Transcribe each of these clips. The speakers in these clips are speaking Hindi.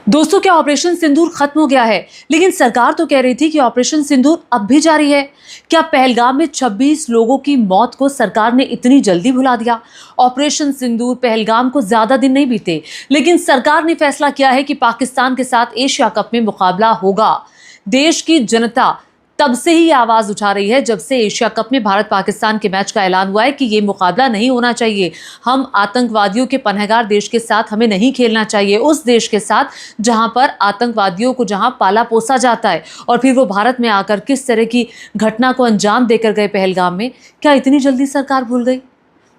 दोस्तों, क्या ऑपरेशन सिंदूर खत्म हो गया है? लेकिन सरकार तो कह रही थी कि ऑपरेशन सिंदूर अब भी जारी है। क्या पहलगाम में 26 लोगों की मौत को सरकार ने इतनी जल्दी भुला दिया? ऑपरेशन सिंदूर पहलगाम को ज्यादा दिन नहीं बीते, लेकिन सरकार ने फैसला किया है कि पाकिस्तान के साथ एशिया कप में मुकाबला होगा। देश की जनता तब से ही आवाज उठा रही है जब से एशिया कप में भारत पाकिस्तान के मैच का ऐलान हुआ है कि ये मुकाबला नहीं होना चाहिए। हम आतंकवादियों के पनाहगार देश के साथ हमें नहीं खेलना चाहिए, उस देश के साथ जहां पर आतंकवादियों को जहां पाला पोसा जाता है, और फिर वो भारत में आकर किस तरह की घटना को अंजाम देकर गए पहलगाम में। क्या इतनी जल्दी सरकार भूल गई?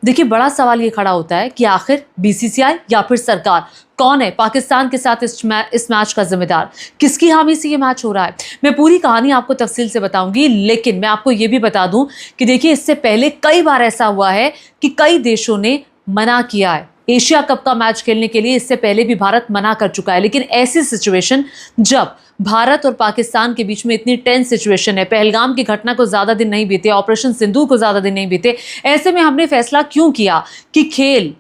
देखिए, बड़ा सवाल ये खड़ा होता है कि आखिर बीसीसीआई या फिर सरकार कौन है पाकिस्तान के साथ इस मैच का जिम्मेदार? किसकी हामी से ये मैच हो रहा है? मैं पूरी कहानी आपको तफसील से बताऊंगी, लेकिन मैं आपको ये भी बता दूं कि देखिए, इससे पहले कई बार ऐसा हुआ है कि कई देशों ने मना किया है एशिया कप का मैच खेलने के लिए। इससे पहले भी भारत मना कर चुका है, लेकिन ऐसी सिचुएशन जब भारत और पाकिस्तान के बीच में इतनी टेंस सिचुएशन है, पहलगाम की घटना को ज्यादा दिन नहीं बीते, ऑपरेशन सिंदूर को ज्यादा दिन नहीं बीते, ऐसे में हमने फैसला क्यों किया कि खेल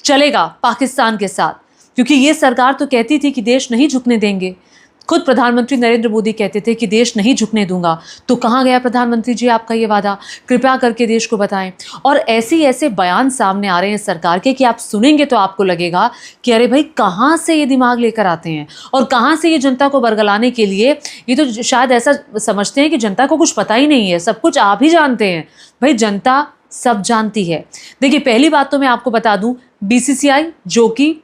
चलेगा पाकिस्तान के साथ? क्योंकि ये सरकार तो कहती थी कि देश नहीं झुकने देंगे। खुद प्रधानमंत्री नरेंद्र मोदी कहते थे कि देश नहीं झुकने दूंगा। तो कहां गया प्रधानमंत्री जी आपका ये वादा? कृपया करके देश को बताएं। और ऐसे बयान सामने आ रहे हैं सरकार के कि आप सुनेंगे तो आपको लगेगा कि अरे भाई, कहां से ये दिमाग लेकर आते हैं और कहां से ये जनता को बरगलाने के लिए। ये तो शायद ऐसा समझते हैं कि जनता को कुछ पता ही नहीं है, सब कुछ आप ही जानते हैं। भाई, जनता सब जानती है। देखिए, पहली बात तो मैं आपको बता दूं, बीसीसीआई जो कि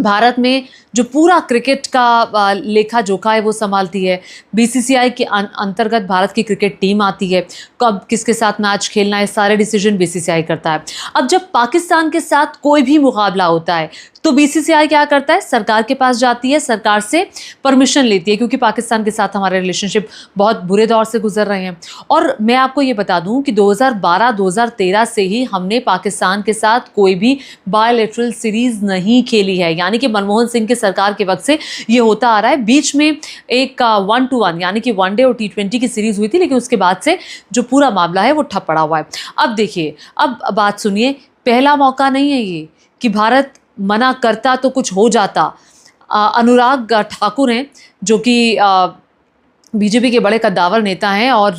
भारत में जो पूरा क्रिकेट का लेखा जोखा है वो संभालती है। बीसीसीआई के अंतर्गत भारत की क्रिकेट टीम आती है, कब किसके साथ मैच खेलना है, सारे डिसीजन बीसीसीआई करता है। अब जब पाकिस्तान के साथ कोई भी मुकाबला होता है तो बीसीसीआई क्या करता है? सरकार के पास जाती है, सरकार से परमिशन लेती है, क्योंकि पाकिस्तान के साथ हमारे रिलेशनशिप बहुत बुरे दौर से गुजर रहे हैं। और मैं आपको ये बता दूं कि 2012-2013 से ही हमने पाकिस्तान के साथ कोई भी बायलैटरल सीरीज नहीं खेली है, यानी कि मनमोहन सिंह के सरकार के वक्त से ये होता आ रहा है। बीच में एक 1-1 यानी कि वनडे और T20 की सीरीज हुई थी, लेकिन उसके बाद से जो पूरा मामला है वो ठप पड़ा हुआ है। अब देखिए, अब बात सुनिए, पहला मौका नहीं है ये कि भारत मना करता तो कुछ हो जाता। अनुराग ठाकुर हैं जो कि बीजेपी के बड़े कद्दावर नेता हैं और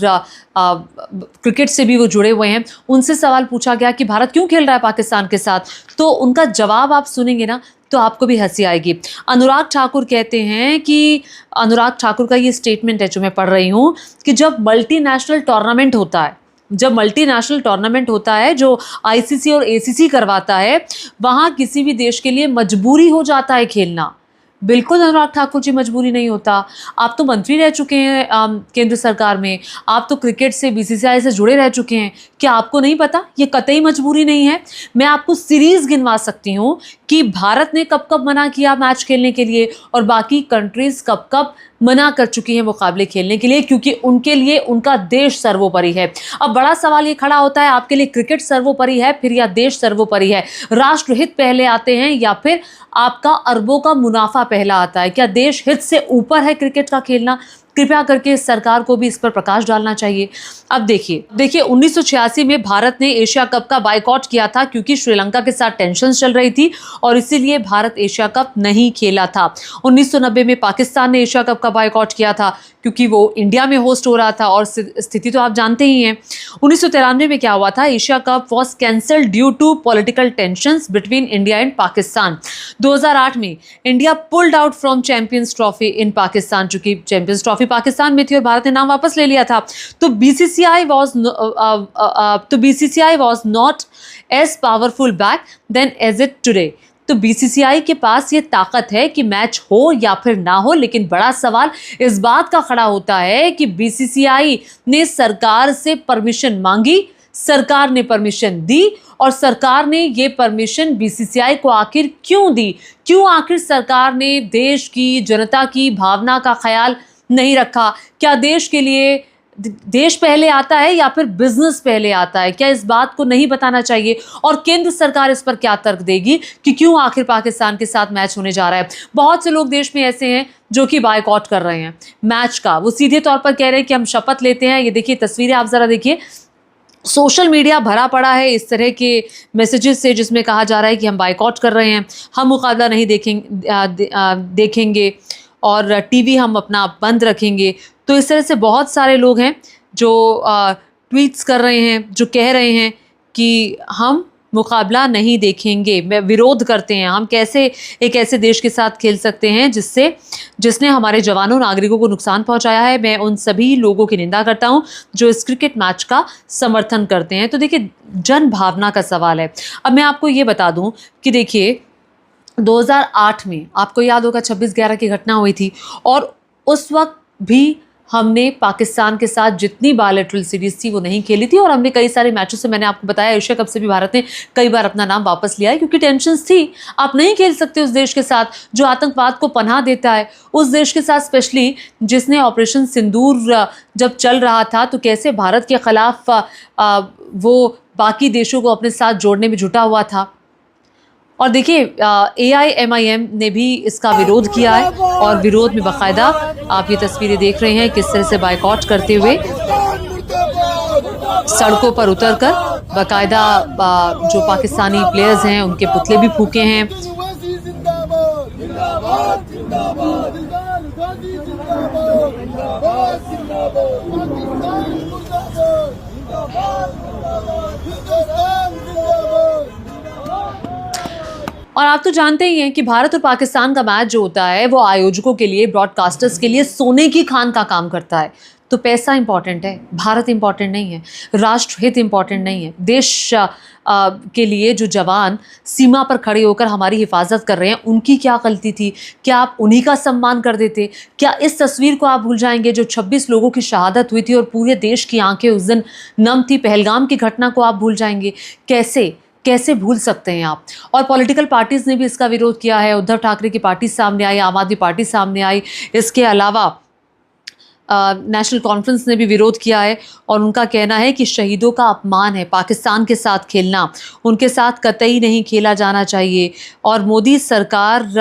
क्रिकेट से भी वो जुड़े हुए हैं। उनसे सवाल पूछा गया कि भारत क्यों खेल रहा है पाकिस्तान के साथ, तो उनका जवाब आप सुनेंगे ना तो आपको भी हंसी आएगी। अनुराग ठाकुर कहते हैं कि अनुराग ठाकुर का ये स्टेटमेंट है जो मैं पढ़ रही हूँ कि जब मल्टीनेशनल टूर्नामेंट होता है जो आईसीसी और एसीसी करवाता है, वहाँ किसी भी देश के लिए मजबूरी हो जाता है खेलना। बिल्कुल अनुराग ठाकुर जी, मजबूरी नहीं होता। आप तो मंत्री रह चुके हैं केंद्र सरकार में, आप तो क्रिकेट से बीसीसीआई से जुड़े रह चुके हैं। क्या आपको नहीं पता? ये कतई मजबूरी नहीं है। मैं आपको सीरीज गिनवा सकती हूँ कि भारत ने कब कब मना किया मैच खेलने के लिए और बाकी कंट्रीज कब कब मना कर चुकी हैं मुकाबले खेलने के लिए, क्योंकि उनके लिए उनका देश सर्वोपरि है। अब बड़ा सवाल ये खड़ा होता है, आपके लिए क्रिकेट सर्वोपरि है फिर या देश सर्वोपरि है? राष्ट्रहित पहले आते हैं या फिर आपका अरबों का मुनाफा पहला आता है? क्या देश हित से ऊपर है क्रिकेट का खेलना? कृपया करके सरकार को भी इस पर प्रकाश डालना चाहिए। अब देखिए 1986 में भारत ने एशिया कप का बायकॉट किया था क्योंकि श्रीलंका के साथ टेंशन चल रही थी और इसीलिए भारत एशिया कप नहीं खेला था। 1990 में पाकिस्तान ने एशिया कप का बायकॉट किया था क्योंकि वो इंडिया में होस्ट हो रहा था और स्थिति तो आप जानते ही हैं। 1993 में क्या हुआ था? Asia cup was cancelled due to political tensions between India and Pakistan. 2008 में India pulled out from champions trophy in Pakistan, चूंकि चैंपियंस ट्रॉफी पाकिस्तान में थी और भारत ने नाम वापस ले लिया था। तो BCCI was not as powerful back then as it today. तो बीसीसीआई के पास ये ताकत है कि मैच हो या फिर ना हो, लेकिन बड़ा सवाल इस बात का खड़ा होता है कि बीसीसीआई ने सरकार से परमिशन मांगी, सरकार ने परमिशन दी और सरकार ने ये परमिशन बीसीसीआई को आखिर क्यों दी? क्यों आखिर सरकार ने देश की जनता की भावना का ख्याल नहीं रखा? क्या देश के लिए देश पहले आता है या फिर बिजनेस पहले आता है? क्या इस बात को नहीं बताना चाहिए? और केंद्र सरकार इस पर क्या तर्क देगी कि क्यों आखिर पाकिस्तान के साथ मैच होने जा रहा है? बहुत से लोग देश में ऐसे हैं जो कि बायकॉट कर रहे हैं मैच का। वो सीधे तौर पर कह रहे हैं कि हम शपथ लेते हैं। ये देखिए तस्वीरें आप जरा देखिए, सोशल मीडिया भरा पड़ा है इस तरह के मैसेजेस से, जिसमें कहा जा रहा है कि हम बायकॉट कर रहे हैं, हम मुकाबला नहीं देखेंगे और टीवी हम अपना बंद रखेंगे। तो इस तरह से बहुत सारे लोग हैं जो ट्वीट्स कर रहे हैं, जो कह रहे हैं कि हम मुकाबला नहीं देखेंगे, विरोध करते हैं। हम कैसे एक ऐसे देश के साथ खेल सकते हैं जिसने हमारे जवानों नागरिकों को नुकसान पहुंचाया है। मैं उन सभी लोगों की निंदा करता हूं जो इस क्रिकेट मैच का समर्थन करते हैं। तो देखिए, जन भावना का सवाल है। अब मैं आपको ये बता दूं कि देखिए 2008 में आपको याद होगा 26/11 की घटना हुई थी, और उस वक्त भी हमने पाकिस्तान के साथ जितनी बायलैटरल सीरीज थी वो नहीं खेली थी, और हमने कई सारे मैचों से, मैंने आपको बताया, एशिया कप से भी भारत ने कई बार अपना नाम वापस लिया है, क्योंकि टेंशन्स थी। आप नहीं खेल सकते उस देश के साथ जो आतंकवाद को पनाह देता है, उस देश के साथ स्पेशली जिसने ऑपरेशन सिंदूर जब चल रहा था तो कैसे भारत के खिलाफ वो बाकी देशों को अपने साथ जोड़ने में जुटा हुआ था। और देखिए AIMIM ने भी इसका विरोध किया है, और विरोध में बाकायदा आप ये तस्वीरें देख रहे हैं किस तरह से बायकॉट करते हुए सड़कों पर उतरकर बाकायदा जो पाकिस्तानी प्लेयर्स हैं उनके पुतले भी फूके हैं। और आप तो जानते ही हैं कि भारत और पाकिस्तान का मैच जो होता है वो आयोजकों के लिए, ब्रॉडकास्टर्स के लिए सोने की खान का काम करता है। तो पैसा इंपॉर्टेंट है, भारत इंपॉर्टेंट नहीं है, राष्ट्रहित इंपॉर्टेंट नहीं है। देश के लिए जो जवान सीमा पर खड़े होकर हमारी हिफाजत कर रहे हैं, उनकी क्या गलती थी? क्या आप उन्हीं का सम्मान कर देते? क्या इस तस्वीर को आप भूल जाएंगे जो 26 लोगों की शहादत हुई थी और पूरे देश की आंखें उस दिन नम थी? पहलगाम की घटना को आप भूल जाएंगे? कैसे भूल सकते हैं आप? और पॉलिटिकल पार्टीज़ ने भी इसका विरोध किया है। उद्धव ठाकरे की पार्टी सामने आई, आम आदमी पार्टी सामने आई, इसके अलावा नेशनल कॉन्फ्रेंस ने भी विरोध किया है, और उनका कहना है कि शहीदों का अपमान है पाकिस्तान के साथ खेलना, उनके साथ कतई नहीं खेला जाना चाहिए। और मोदी सरकार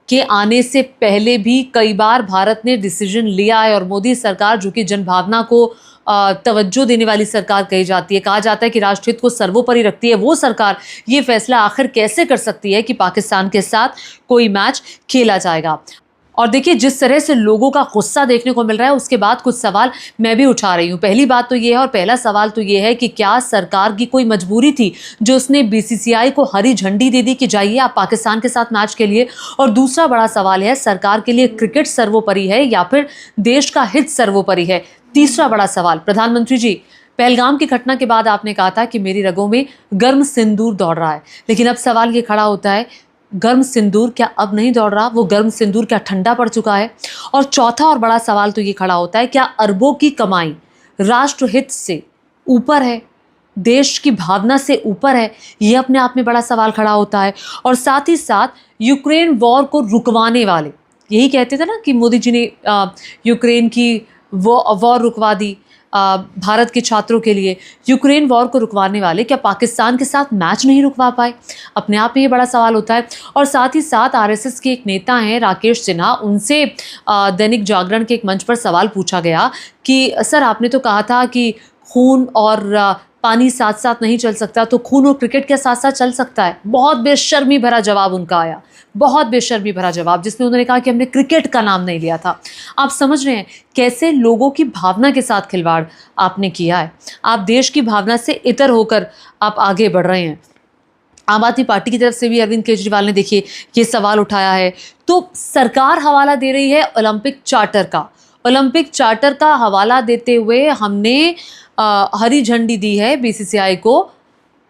के आने से पहले भी कई बार भारत ने डिसीजन लिया है, और मोदी सरकार जो कि जनभावना को तवज्जो देने वाली सरकार कही जाती है, कहा जाता है कि राष्ट्रहित को सर्वोपरि रखती है, वो सरकार ये फैसला आखिर कैसे कर सकती है कि पाकिस्तान के साथ कोई मैच खेला जाएगा? और देखिए, जिस तरह से लोगों का गुस्सा देखने को मिल रहा है, उसके बाद कुछ सवाल मैं भी उठा रही हूँ। पहली बात तो ये है, और पहला सवाल तो ये है कि क्या सरकार की कोई मजबूरी थी जो उसने BCCI को हरी झंडी दे दी कि जाइए आप पाकिस्तान के साथ मैच खेलिए? और दूसरा बड़ा सवाल है, सरकार के लिए क्रिकेट सर्वोपरि है या फिर देश का हित सर्वोपरि है? तीसरा बड़ा सवाल, प्रधानमंत्री जी, पहलगाम की घटना के बाद आपने कहा था कि मेरी रगों में गर्म सिंदूर दौड़ रहा है, लेकिन अब सवाल ये खड़ा होता है, गर्म सिंदूर क्या अब नहीं दौड़ रहा? वो गर्म सिंदूर क्या ठंडा पड़ चुका है? और चौथा और बड़ा सवाल तो ये खड़ा होता है, क्या अरबों की कमाई राष्ट्रहित से ऊपर है, देश की भावना से ऊपर है? ये अपने आप में बड़ा सवाल खड़ा होता है। और साथ ही साथ यूक्रेन वॉर को रुकवाने वाले, यही कहते थे ना कि मोदी जी ने यूक्रेन की वॉर रुकवा दी भारत के छात्रों के लिए। यूक्रेन वॉर को रुकवाने वाले क्या पाकिस्तान के साथ मैच नहीं रुकवा पाए? अपने आप में ये बड़ा सवाल होता है। और साथ ही साथ RSS के एक नेता हैं राकेश सिन्हा, उनसे दैनिक जागरण के एक मंच पर सवाल पूछा गया कि सर, आपने तो कहा था कि खून और पानी साथ साथ नहीं चल सकता, तो खून और क्रिकेट के साथ साथ चल सकता है? बहुत बेशर्मी भरा जवाब उनका आया, बहुत बेशर्मी भरा जवाब, जिसमें उन्होंने कहा कि हमने क्रिकेट का नाम नहीं लिया था। आप समझ रहे हैं कैसे लोगों की भावना के साथ खिलवाड़ आपने किया है? आप देश की भावना से इतर होकर आप आगे बढ़ रहे हैं। आम आदमी पार्टी की तरफ से भी अरविंद केजरीवाल ने देखिए ये सवाल उठाया है। तो सरकार हवाला दे रही है ओलंपिक चार्टर का। ओलंपिक चार्टर का हवाला देते हुए हमने हरी झंडी दी है BCCI को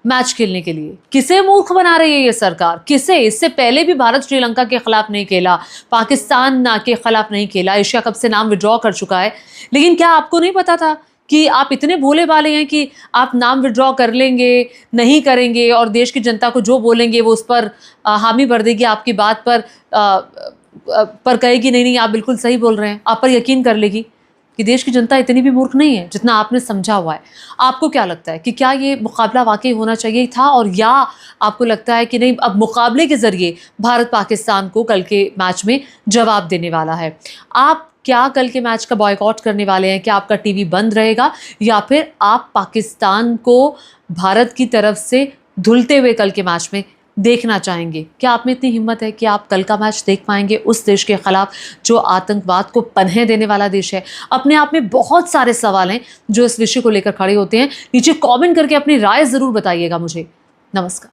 मैच खेलने के लिए। किसे मूर्ख बना रही है ये सरकार? किसे? इससे पहले भी भारत श्रीलंका के खिलाफ नहीं खेला, पाकिस्तान के खिलाफ नहीं खेला, एशिया कप से नाम विड्रॉ कर चुका है। लेकिन क्या आपको नहीं पता था कि आप इतने भोले भाले हैं कि आप नाम विड्रॉ कर लेंगे, नहीं करेंगे, और देश की जनता को जो बोलेंगे वो उस पर हामी भर देगी, आपकी बात पर कहेगी नहीं आप बिल्कुल सही बोल रहे हैं, आप पर यकीन कर लेगी? कि देश की जनता इतनी भी मूर्ख नहीं है जितना आपने समझा हुआ है। आपको क्या लगता है कि क्या ये मुकाबला वाकई होना चाहिए था, और या आपको लगता है कि नहीं, अब मुकाबले के ज़रिए भारत पाकिस्तान को कल के मैच में जवाब देने वाला है? आप क्या कल के मैच का बॉयकॉट करने वाले हैं? क्या आपका टीवी बंद रहेगा या फिर आप पाकिस्तान को भारत की तरफ से धुलते हुए कल के मैच में देखना चाहेंगे? क्या आप में इतनी हिम्मत है कि आप कल का मैच देख पाएंगे उस देश के खिलाफ जो आतंकवाद को पन्हे देने वाला देश है? अपने आप में बहुत सारे सवाल हैं जो इस विषय को लेकर खड़े होते हैं। नीचे कमेंट करके अपनी राय जरूर बताइएगा मुझे। नमस्कार।